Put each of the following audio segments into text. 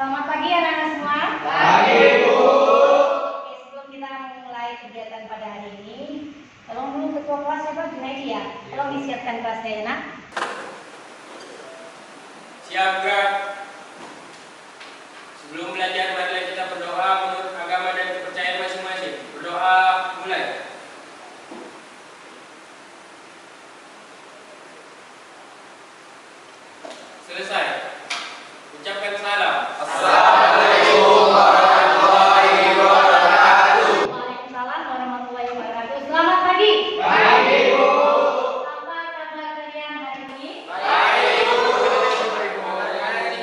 Selamat pagi anak-anak semua. Pagi, Bu. Oke, sebelum kita memulai kegiatan pada hari ini, tolong dulu ketua kelas siapa? Junaidi ya. Tolong disiapkan kelasnya ya, Nak. Siap, gerak. Sebelum belajar, marilah kita berdoa menurut agama dan kepercayaan masing-masing. Berdoa, mulai. Selesai. Ucapkan salam. Assalamualaikum warahmatullahi wabarakatuh. Waalaikumsalam warahmatullahi wabarakatuh. Selamat pagi. Pagi, Bu. Apa kabar kalian hari ini? Baik, Bu.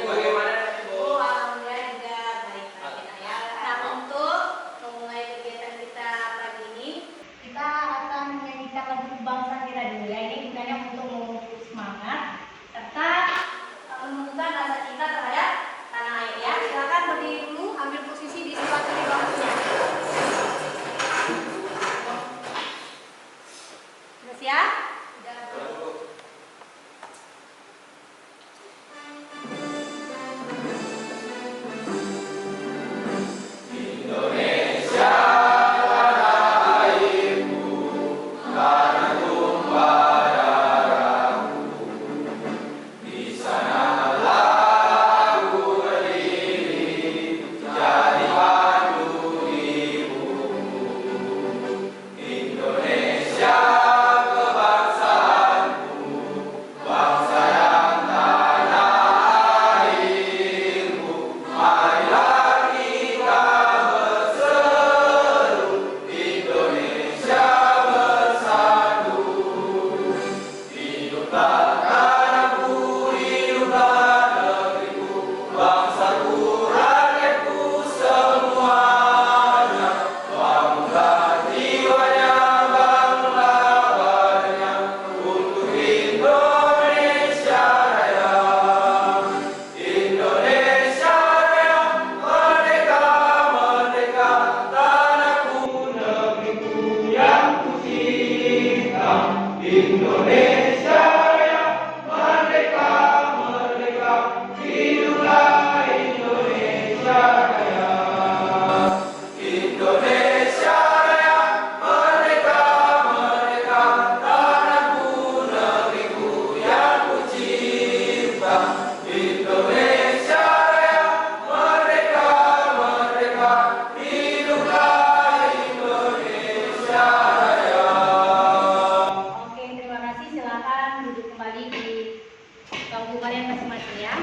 Bagaimana, Bu? Oh, alhamdulillah juga baik-baik ya. Nah, untuk memulai kegiatan kita pagi ini, kita akan menyanyikan lagu kebangsaan kita dulu ya. Ini bukannya untuk memupuk semangat, serta menunjukkan rasa cinta terhadap tanah air ya. Silakan berdiri dulu, ambil posisi di sebelah kiri bahunya. Sudah siap? Sudah. Indonesia tanah airku, tanah tumpah darahku. Di sanalah aku berdiri, jadi pandu ibumu. Indonesia kebangsaanku, bangsa dan tanah airku. Marilah kita berseru, Indonesia bersatu. Hiduplah tanahku, hiduplah negeriku, bangsaku, rakyatku semuanya. Bangunlah jiwanya, bangunlah badannya, untuk Indonesia Raya. Indonesia Raya, merdeka, merdeka, tanahku, negeriku yang kucinta. Indonesia Raya, merdeka, merdeka, hiduplah Indonesia Raya. Indonesia Raya, merdeka, merdeka, tanahku, negeriku yang kucinta. Indonesia Raya, merdeka, merdeka, hiduplah Indonesia Raya. Oke, terima kasih. Silakan duduk kembali di bangku kalian masing-masing ya.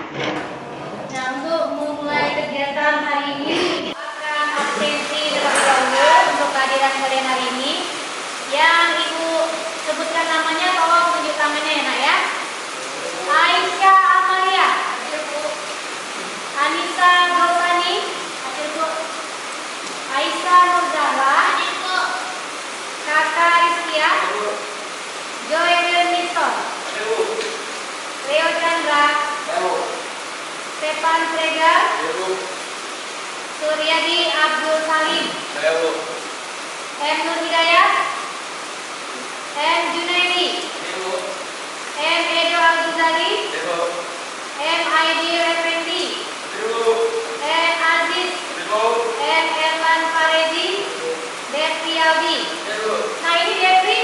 Nah, untuk memulai kegiatan hari ini, kita akan absensi terlebih dahulu untuk kehadiran kalian hari ini. Yang Ibu sebutkan namanya, tolong tunjuk tangannya ya, Nak ya. Aisyah Amalia, hadir Bu. Anissa Gautani, hadir Bu. Aisyah Nurdahla, hadir Bu. Kakak Rizkia, Joy Wilmison, Leo Chandra, Stefan Fregar, Suryadi Abdul Salim, M. Nur Hidayat, M. Junaidi, M. Edo Al-Ghazali, M. Aidil Effendi, M. Aziz, M. Erlan Faredi, Devi Aldi. Nah, ini Devi,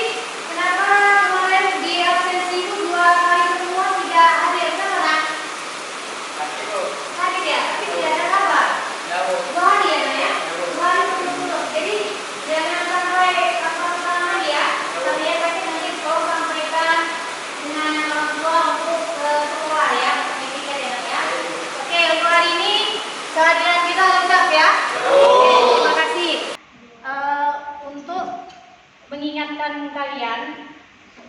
kenapa kemarin di absensi itu 2 kali semua tidak hadir? Kenapa? Sakit ya? Tapi tidak ada kabar. 2 hari ya, Nak ya? 2 hari berturut-turut. Jadi jangan sampai apa-apa lagi ya. Kalian pasti nanti tolong sampaikan dengan orang tua untuk ke sekolah ya. Pendidikan ya, Nak ya. Oke, untuk hari ini kehadiran kita lengkap ya. Oke, terima kasih. Untuk mengingatkan kalian,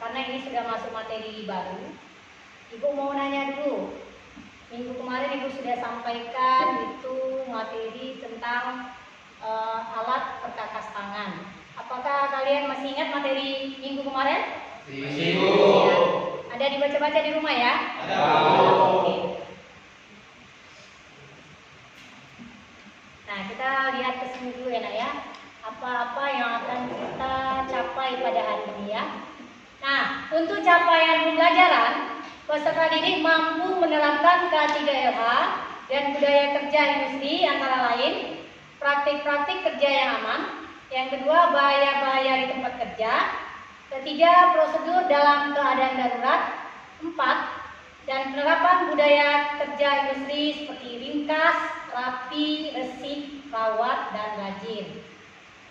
karena ini sudah masuk materi baru, Ibu mau nanya dulu. Minggu kemarin Ibu sudah sampaikan itu materi tentang alat perkakas tangan. Apakah kalian masih ingat materi minggu kemarin? Masih, Bu. Ya. Ada dibaca-baca di rumah ya? Ada, Bu. Oke. Nah, kita lihat ke sini dulu ya, Nak ya. Apa-apa yang akan kita capai pada hari ini ya. Nah, untuk capaian pembelajaran, peserta didik mampu menerapkan K3LH dan budaya kerja industri antara lain praktik-praktik kerja yang aman, yang kedua bahaya-bahaya di tempat kerja, ketiga prosedur dalam keadaan darurat, empat dan penerapan budaya kerja industri seperti ringkas, rapi, resik, rawat, dan rajin.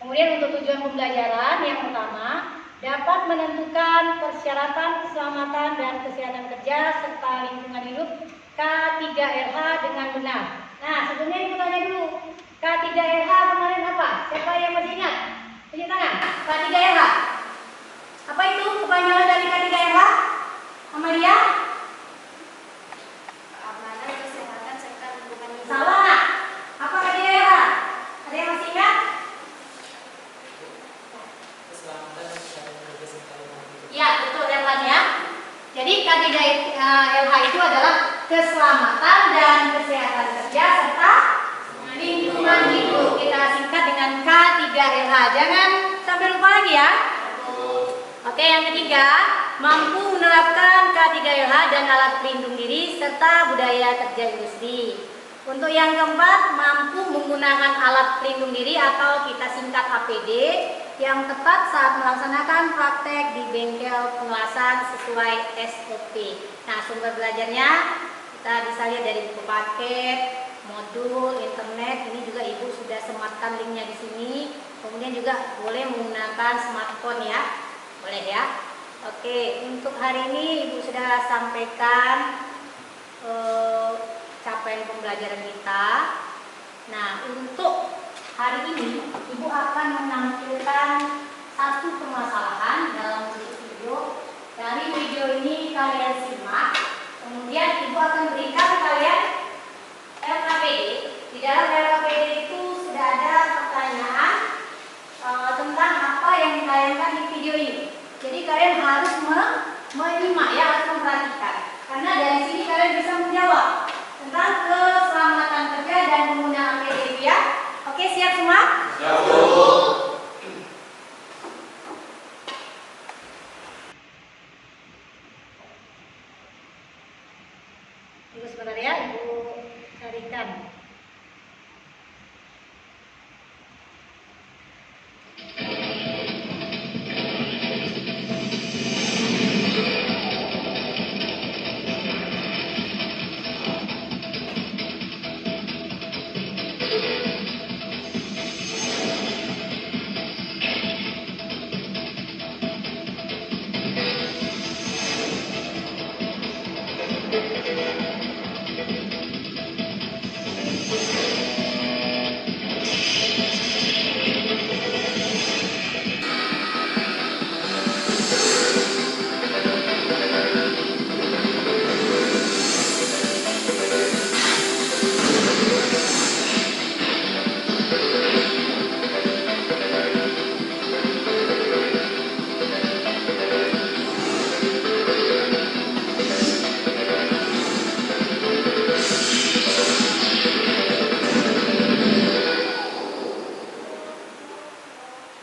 Kemudian untuk tujuan pembelajaran yang pertama, dapat menentukan persyaratan keselamatan dan kesehatan kerja serta lingkungan hidup K3RH dengan benar. Nah, sebelumnya ibu tanya dulu, K3RH kemarin apa? Siapa yang masih ingat? Tunjuk tangan. K3RH. Apa itu kepanjangan dari K3RH? Amalia? Keamanan, kesehatan, serta lingkungan hidup. Salah. Apa K3RH? Ada yang masih ingat? Keselamatan dan kerja serta lingkungan hidup. Ya, betul ya. Jadi K3RH itu adalah keselamatan dan kesehatan kerja serta lingkungan hidup. Kita singkat dengan K3RH. Jangan sampai lupa lagi ya. Oke, yang ketiga, mampu menerapkan K3RH dan alat pelindung diri serta budaya kerja industri. Untuk yang keempat, mampu menggunakan alat pelindung diri atau kita singkat APD yang tepat saat melaksanakan praktek di bengkel pengelasan sesuai SOP. Nah, sumber belajarnya kita bisa lihat dari buku paket, modul, internet. Ini juga ibu sudah sematkan linknya di sini. Kemudian juga boleh menggunakan smartphone ya, boleh ya. Oke, untuk hari ini ibu sudah sampaikan capaian pembelajaran kita. Nah, untuk hari ini ibu akan menampilkan satu permasalahan dalam video. Dari video ini kalian simak, kemudian ibu akan berikan kalian LKPD. Di dalam LKPD itu sudah ada pertanyaan tentang apa yang ditayangkan di video ini. Jadi kalian harus menyimak ya, harus memperhatikan. Karena dari sini kalian bisa menjawab tentang keselamatan kerja dan penggunaan APD ya. Oke, siap semua? Siap, Bu. Ibu sebentar ya, ibu carikan.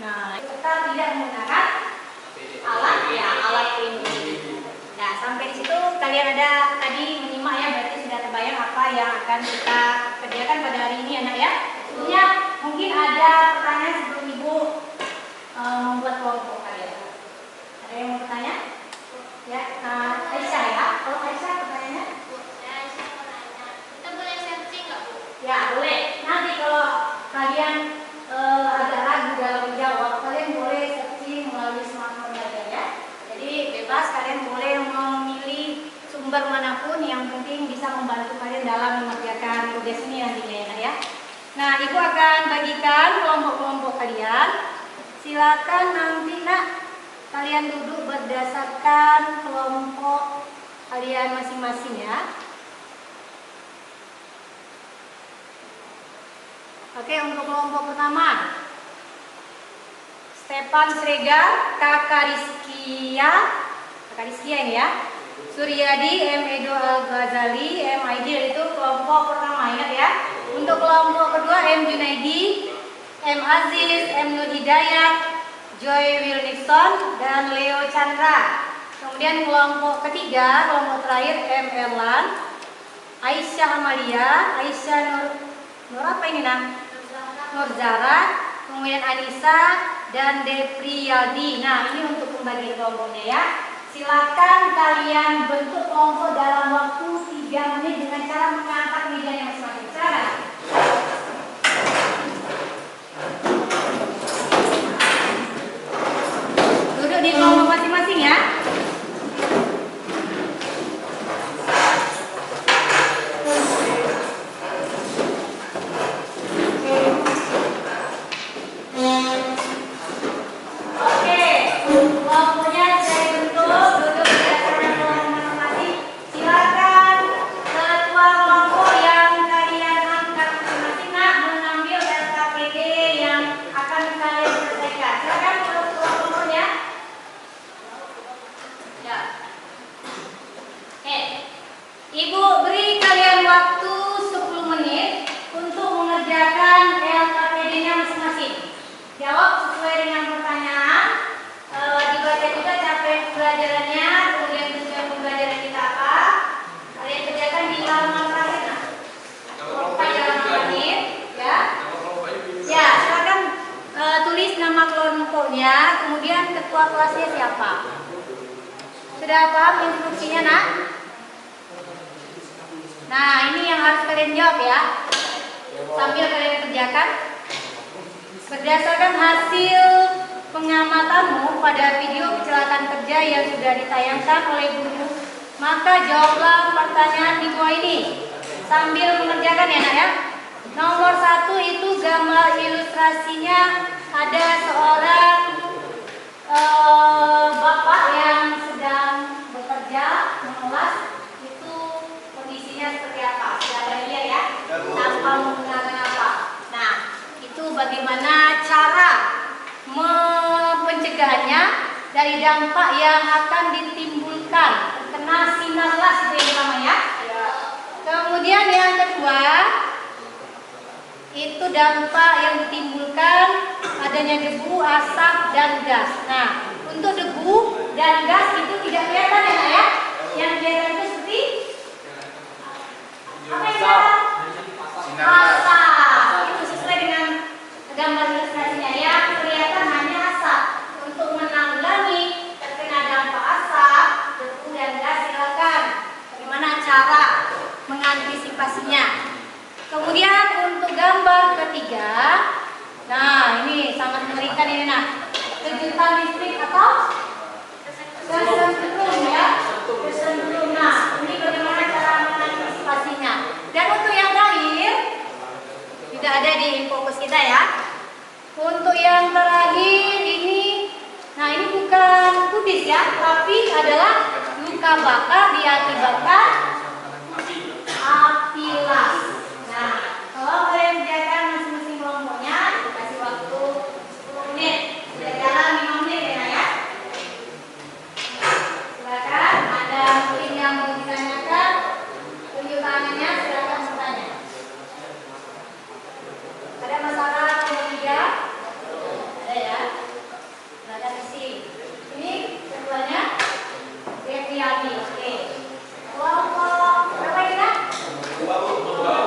Nah, kita tidak menggunakan alat ya, alat pelindung. Nah, sampai di situ kalian ada tadi menyimak ya, berarti sudah terbayang apa yang akan kita kerjakan pada hari ini anak ya. Sebelumnya mungkin ada pertanyaan sebelum ibu membuat kelompok kalian. Ada yang mau bertanya? Ya, Aisyah ya. Kalau Aisyah pertanyaannya? Saya mau nanya, kita boleh searching nggak, Bu? Ya, boleh. Nanti kalau kalian agak ragu dalam menjawab, kalian boleh searching melalui smartphone saja ya. Jadi bebas, kalian boleh memilih sumber manapun, yang penting bisa membantu kalian dalam mengerjakan tugas ini nantinya ya. Nah, ibu akan bagikan kelompok-kelompok kalian. Silakan nanti kalian duduk berdasarkan kelompok kalian masing-masing ya. Oke, untuk kelompok pertama, Stepan Sregar, Kakak Rizkia ini ya, Suryadi, M. Edo Al-Ghazali, M. Aidil, itu kelompok pertama, ingat ya. Untuk kelompok kedua, M. Junaidi, M. Aziz, M. Nur Hidayat, Joy Will Nixon, dan Leo Chandra. Kemudian kelompok ketiga, kelompok terakhir, M. Erlan, Aisyah Amalia, Aisyah Nur apa ini nak? Nur Zara, kemudian Anissa dan Depriyadi. Nah, ini untuk pembagian kelompoknya ya. Silakan kalian bentuk kelompok dalam waktu 3 menit dengan cara mengangkat mejanya masing-masing. Silakan. Duduk di kelompok masing-masing ya. Ibu beri kalian waktu 10 menit untuk mengerjakan LKPD-nya masing-masing. Jawab sesuai dengan pertanyaan. Dibaca juga capaian pembelajarannya, kemudian tujuan pembelajaran kita apa. Kalian kerjakan di halaman terakhir. Sampai halaman terakhir, ya. Ya, silakan tulis nama kelompoknya, kemudian ketua kelasnya siapa. Sudah paham instruksinya, nak? Nah, ini yang harus kalian jawab ya. Sambil kalian kerjakan. Berdasarkan hasil pengamatanmu pada video kecelakaan kerja yang sudah ditayangkan oleh guru, maka jawablah pertanyaan di bawah ini sambil mengerjakan ya nak ya. Nomor 1 itu gambar ilustrasinya ada seorang bapak yang sedang bekerja mengelas. Seperti apa? Sudah lihat ya, tanpa menggunakan apa. Nah, itu bagaimana cara pencegahannya dari dampak yang akan ditimbulkan terkena sinar las itu yang pertama ya. Kemudian yang kedua itu dampak yang ditimbulkan adanya debu, asap dan gas. Nah, untuk debu dan gas itu tidak kelihatan ya, ya. Yang kelihatan itu seperti apa yang kelihatan? Asap. Itu sesuai dengan gambar ilustrasinya ya. Kelihatan hanya asap. Untuk menanggulangi terkena dampak asap, debu dan gas, silakan bagaimana cara mengantisipasinya. Kemudian untuk gambar ketiga, nah ini sangat mengerikan ini nak. Kejutan listrik atau kesentrung ya. Kesentrung. Nah, ini bagaimana cara mengantisipasinya. Dan untuk yang terakhir, tidak ada di fokus kita ya. Untuk yang terakhir ini, nah ini bukan kubis ya, tapi adalah luka bakar diakibatkan api las. Nah, kalau kalian kerjakan masing-masing kelompoknya, dikasih waktu 10 menit. Sudah jalan 5 menit ya. Silakan, ada mungkin yang mau ditanyakan, tunjuk tangannya, silakan bertanya. Ada masalah yang ketiga? Ada ya? Silakan isi. Ini ketuanya Depriyadi. Oke. Kelompok berapa ini nak? 2.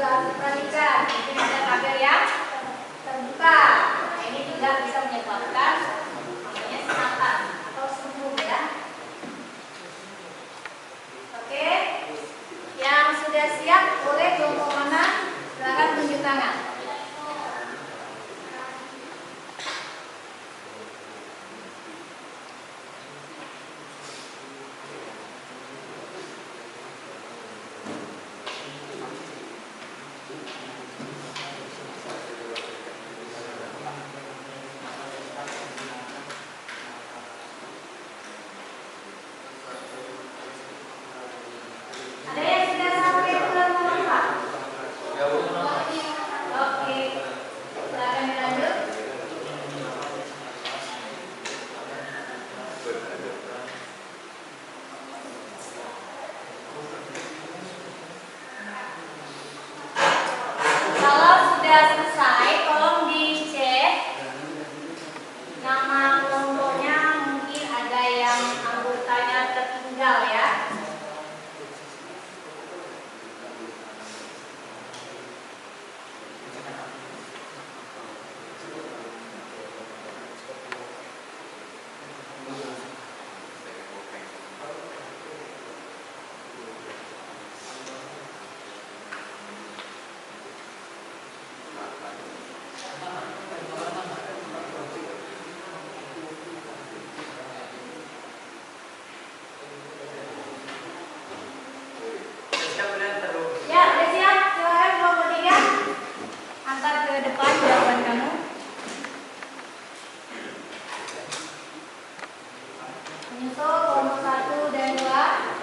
juga harus diperhatikan. Mungkin ada tabel yang terbuka. Nah, ini juga bisa menyebabkan namanya sengatan atau sembung ya. Oke, yang sudah siap boleh kelompok mana? Silakan tunjuk tangan. Ada yang sudah sampai bulan berapa? Oke, silakan dilanjut. Kalau sudah selesai, tolong dicek nama kelompoknya. Mungkin ada yang anggotanya tertinggal ya. Ya, udah siap. Silakan kelompok 3. Angkat ke depan jawaban kamu. Menyusul kelompok 1 dan 2.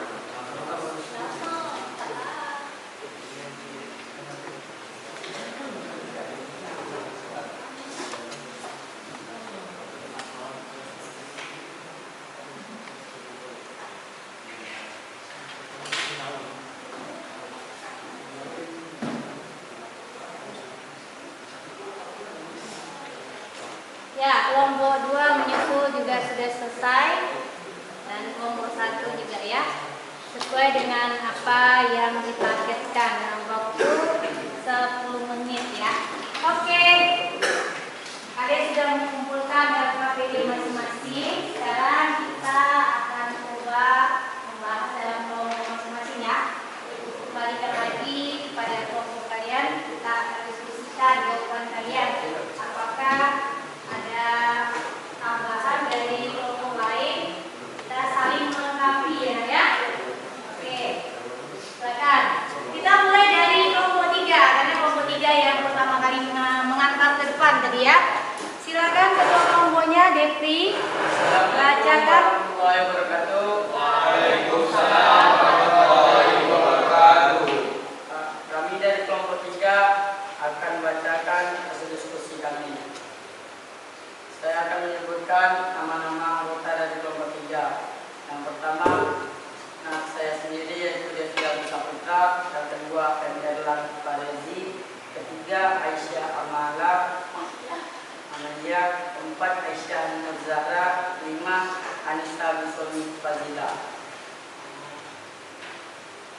Ya, kelompok 2 menyusul juga sudah selesai. Dan kelompok 1 juga ya. Sesuai dengan apa yang ditargetkan dalam waktu 10 menit ya. Oke. Kalian sudah mengumpulkan data KPD masing-masing. Sekarang kita akan coba membahas dalam kelompok masing-masing ya. Kembalikan lagi kepada kelompok kalian. Kita akan diskusikan jawaban kalian. Apakah ada tambahan dari kelompok lain? Kita saling melengkapi ya. Oke, silakan. Kita mulai dari kelompok 3 karena kelompok 3 yang pertama kali mengantar ke depan tadi ya. Silakan ketua kelompoknya Depri bacakan. Waalaikumsalam warahmatullahi wabarakatuh. Kami dari kelompok 3 akan bacakan hasil diskusi kami. Saya akan menyebutkan nama-nama anggota dari kelompok 3. Yang pertama, saya sendiri yaitu Devia Saputra. Yang kedua, Enderlan Farezi. Ketiga, Aisyah Amala Amalia. Keempat, Aisyah Nurzahra. 5, Anissa Bisoni Fazila.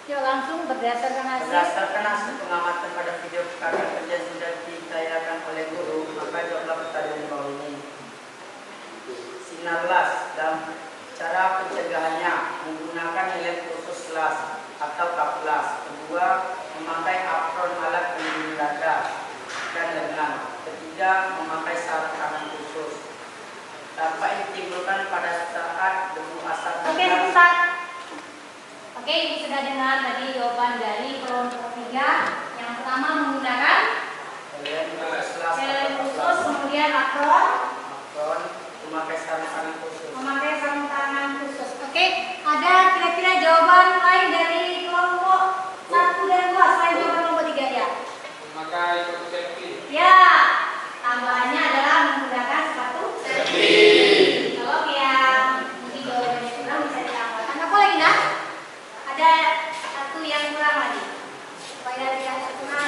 Yuk langsung berdasarkan hasil. Berdasarkan hasil pengamatan pada video kakak kerja sudah ditayangkan oleh guru, maka jawablah pertanyaan di bawah ini. Sinarlas dan cara pencegahannya menggunakan nilai khusus las atau kaplas. Kedua, memakai apron alat pelindung dada dan lengan. Ketiga, memakai sarung tangan khusus. Dapat ditimbulkan pada saat debu asap. Oke, sebentar. Oke, ini sudah dengar tadi jawaban dari kelompok 3. Yang pertama menggunakan helm khusus, kemudian apron, memakai sarung tangan khusus. memakai sarung tangan khusus. Oke, ada kira-kira jawaban lain dari kelompok 1 dan 2 selain jawaban kelompok 3 ya? Memakai sepatu safety. Ya, tambahannya adalah menggunakan sepatu safety. Kalau yang mungkin jawabannya kurang bisa ditambahkan. Apa lagi nak? Ada satu yang kurang lagi supaya tidak sempurna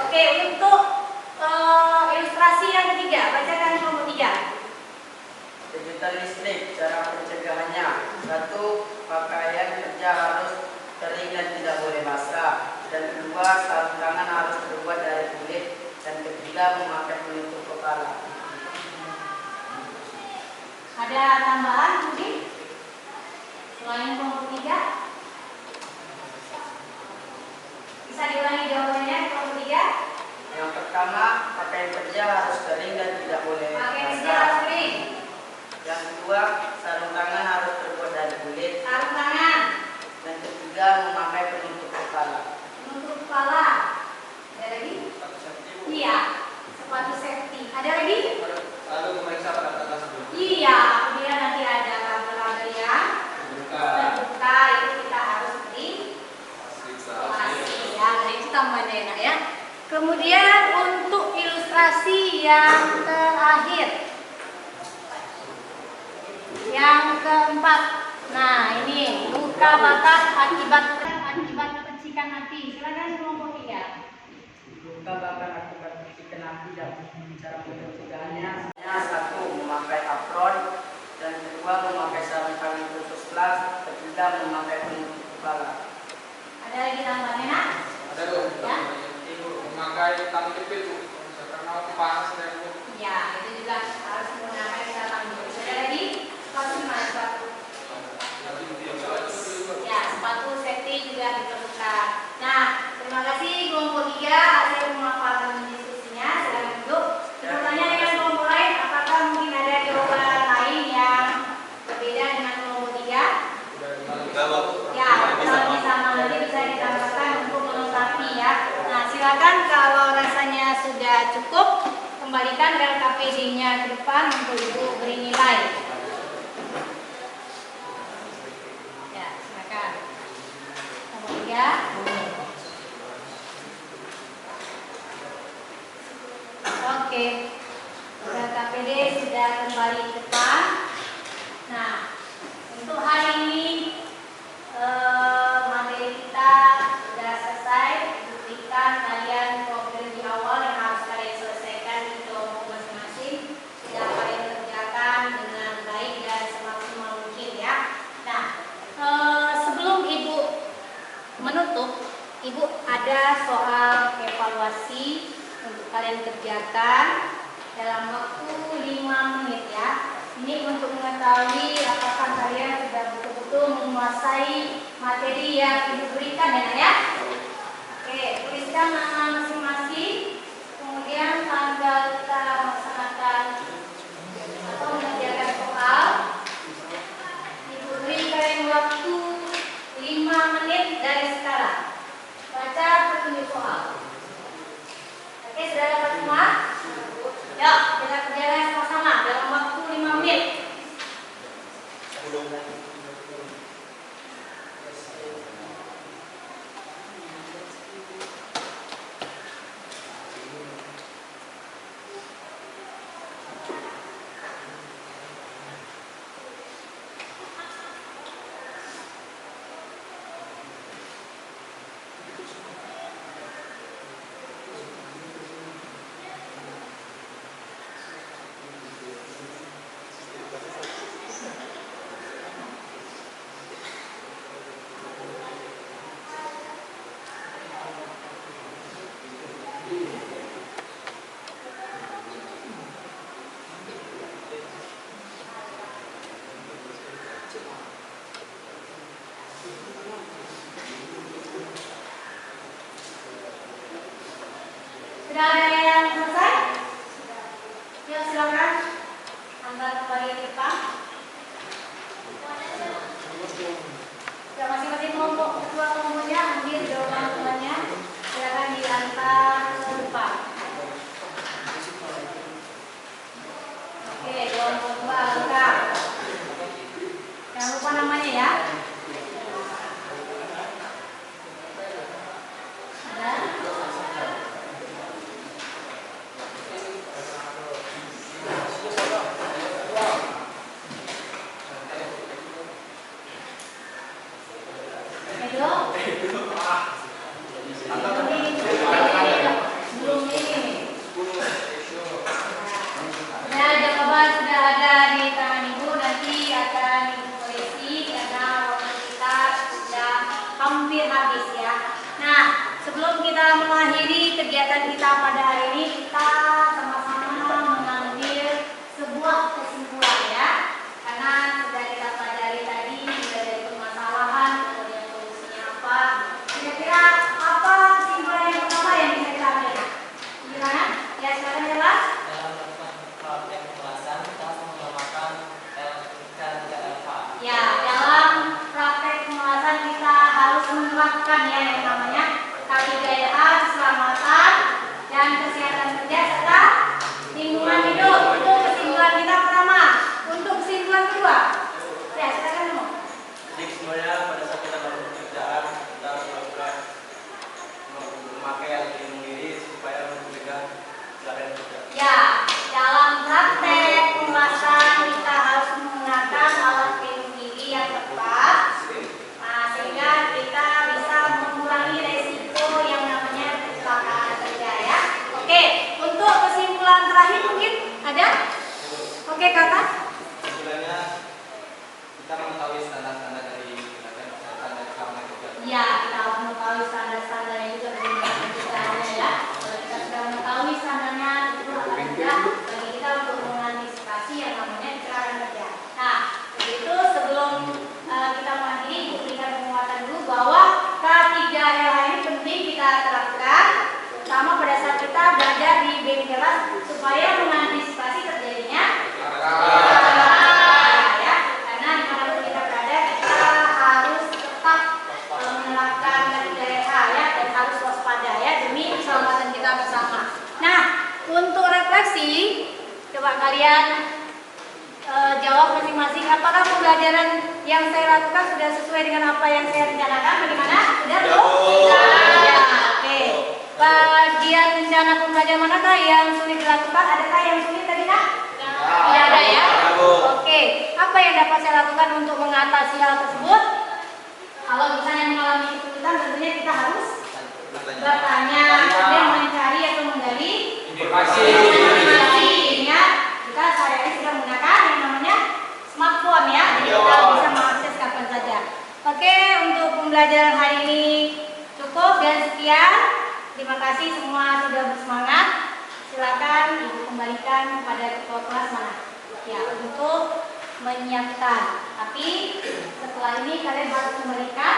Oke, untuk ilustrasi yang ketiga, bacakan kelompok 3. Kejutan listrik, cara pencegahannya. 1. Pakaian kerja harus kering dan tidak boleh basah. Dan 2. Sarung tangan harus terbuat dari kulit. Dan 3. Memakai penutup kepala. Ada tambahan mungkin? Selain kelompok 3? Bisa diulangi jawabannya kelompok 3? Yang pertama, pakaian kerja harus kering dan tidak boleh Pakaian kerja basah. harus kering. Yang kedua, sarung tangan harus terbuat dari kulit. Sarung tangan. Dan ketiga, memakai penutup kepala. Penutup kepala. Ada lagi? Iya. Sepatu safety. Ada lagi? Lalu memeriksa pada sebelum. Iya. Kemudian nanti ada label-label yang terbuka. Itu kita harus beri informasi ya. Nah itu tambahannya enak ya. Kemudian untuk ilustrasi yang terakhir, yang keempat. Nah ini luka bakar akibat percikan api. Silakan kelompok 3. Luka bakar akibat percikan api dan cara pencegahannya. 1. Memakai apron. Dan 2. Memakai sarung tangan khusus kelas. 3. Memakai penutup kepala. Ada lagi tambahannya nak? Ada tuh. Ya. Ibu memakai tali jepit tuh. Karena panas dan Ya itu juga harus menggunakan sarung. Ada lagi? Sepatu mana sepatu? Ya sepatu safety juga diperlukan. Nah terima kasih kelompok 3 hasil pemaparan diskusinya. Silakan duduk. Bertanya dengan kelompok lain, apakah mungkin ada jawaban lain yang berbeda dengan kelompok 3? Ya, kalau sama nanti bisa ditambahkan untuk melengkapi ya. Nah, silakan kalau rasanya sudah cukup, kembalikan LKPD-nya ke depan untuk Ibu beri nilai. Ya, silakan. Nomor 3. Oke. LKPD sudah kembali ke depan. Nah, untuk hari ini materi kita sudah selesai. Berikan kalian problem di awal yang harus kalian selesaikan di kelompok masing-masing. Sudah kalian kerjakan dengan baik dan semaksimal mungkin ya. Nah, sebelum Ibu menutup, Ibu ada soal evaluasi untuk kalian kerjakan dalam waktu 5 menit ya. Ini untuk mengetahui apakah kalian sudah betul-betul menguasai materi yang Ibu berikan ya. Oke, tuliskan nama masing-masing, kemudian tanggal kita melaksanakan atau mengerjakan soal. Ibu beri kalian waktu 5 menit dari sekarang. Baca petunjuk soal. Oke, sudah dapat semua? Yuk, kita kerjakan sama-sama dalam waktu 5 menit. Sudah ada yang selesai? Yuk silakan antar kembali ke depan. Ya, masing-masing kelompok, ketua kelompoknya ambil jawaban-jawabannya. Silakan diantar ke depan. Oke, kelompok 2 lengkap. Jangan lupa namanya ya. Ada? Ada? Oke kakak. Kesimpulannya kita mengetahui standar-standar dari standar keamanan kerja. Ya, kita harus mengetahui standar-standarnya juga bagaimana penciptaannya ya. Kalau kita sudah mengetahui standarnya, itu akan mudah bagi kita untuk mengantisipasi yang namanya kecelakaan kerja. Nah, begitu sebelum kita mengakhiri, Ibu berikan penguatan dulu bahwa K3LH ini penting kita terapkan, terutama pada saat kita belajar di BEM kelas supaya mengantisipasi terjadinya ya. Karena dimanapun kita berada, kita harus tetap menerapkan K3LH ya, dan harus waspada ya demi keselamatan kita bersama. Nah, untuk refleksi, coba kalian jawab masing-masing. Apakah pembelajaran yang saya lakukan sudah sesuai dengan apa yang saya rencanakan? Bagaimana? Sudah tuh? Ya, oke. Bagian rencana pembelajaran manakah yang sulit dilakukan? Adakah yang sulit tadi kak? Tidak ada ya? Oke. Apa yang dapat saya lakukan untuk mengatasi hal tersebut? Kalau misalnya mengalami kesulitan, tentunya kita harus bertanya, kemudian mencari atau menggali Informasi. Ingat, kita sehari-hari sudah menggunakan yang namanya smartphone ya, jadi kita bisa mengakses kapan saja. Oke, untuk pembelajaran hari ini cukup dan sekian. Terima kasih semua sudah bersemangat. Silakan Ibu kembalikan kepada ketua kelas mana ya untuk menyiapkan. Tapi setelah ini kalian harus kembalikan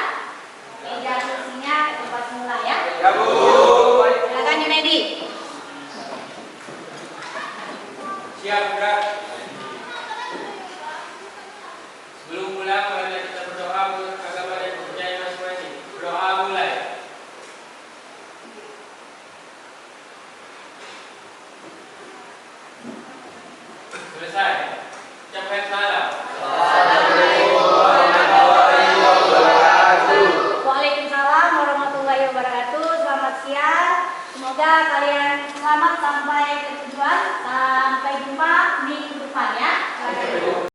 meja kursinya ke tempat semula ya. Ya Bu. Silakan Junedi. Siap, gerak. Sebelum mulai, marilah kita berdoa menurut agama dan kepercayaan masing-masing. Berdoa mulai. Selesai. Ucapkan salam. Waalaikumsalam warahmatullahi wabarakatuh. Selamat siang. Semoga kalian selamat sampai ke tujuan. Sampai jumpa minggu depan ya.